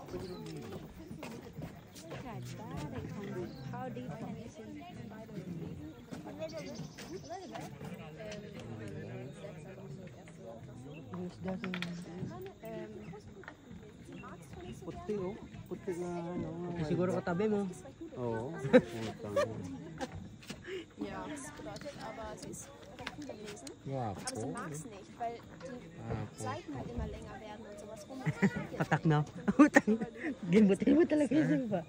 How deep can you see? Puti oh. Puti na ano. Siguro katabi mo. Oo. Ja, das bedeutet aber, sie ist recht gut im Lesen. Wow. Aber sie mag es nicht, weil die Seiten halt immer länger werden und sowas rum. Patak na. Utang. Ginbutin mo talaga yun ba?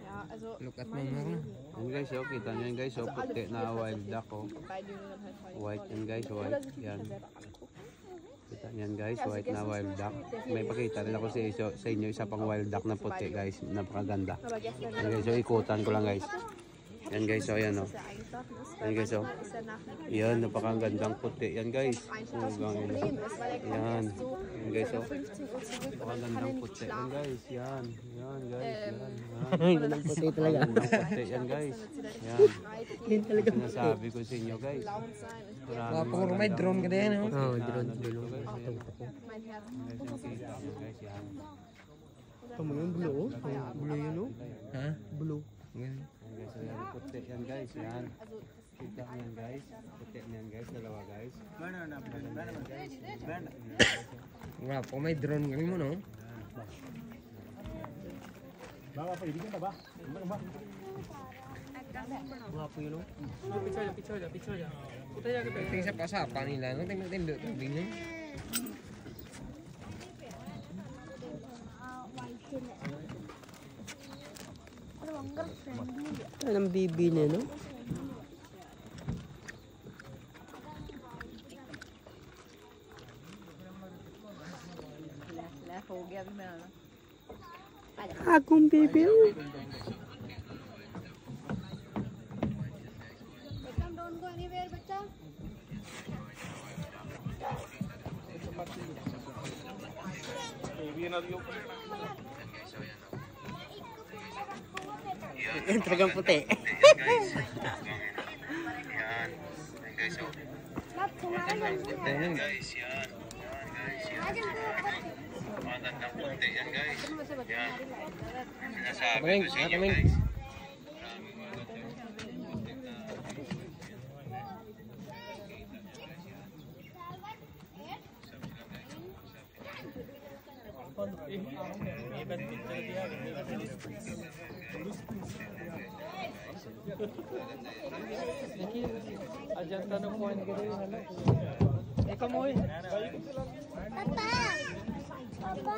Ja, also Look at my mom. Yan guys, oh, kita nyo yan guys, oh, puti na wild duck oh. bei denen dann halt frei. White yan guys, Oder white. sich die Yan. Bücher selber angucken. Kita nyan guys, white na wild duck. May pakita rin ako sa inyo isa pang wild duck na puti guys, napakaganda. Aber gestern Yan guys, so ikutan ko lang guys. Yan guys, so yan oh. ist er eigentlich dort ist, Yan weil guys, oh. manchmal ist er nach dem Yan, napakagandang puti. Yan guys. einfach das Problem ist, weil er kommt Yan. erst so Yan guys, oh. 15 Uhr zurück und dann kann er Napakagandang nicht puti. Yan schlafen. guys, yan. Yan guys, yan. Ay, ganang puti talaga. Napakagandang puti yan guys. Yan. Yan talaga puti. Sinasabi ko sa inyo guys. Laut sein und Wala pa kung may drone ka din, no? Oo, drone. mein Herz. Guys, yan. Kamu yung blue, oh. Blue yun, oh. Ha? Blue. Yan. Yan guys, yan. Puti yan guys, yan. Kita niyan guys. Puti niyan guys, dalawa guys. Wala pa may drone ka rin mo, no? Wala po yun, oh. Tingin sa pasapa nila, no? Tingnan doon, tingnan. Anong bibi niya, no? Akong bibi, oh. Don't go anywhere, bacha. Yan talagang puti. Ayan guys, yan. Magandang puti yan guys. Yan. Sinasabi ko sa inyo guys. Ajan tanong mo ang gano'n. Ikaw mo eh. Papa!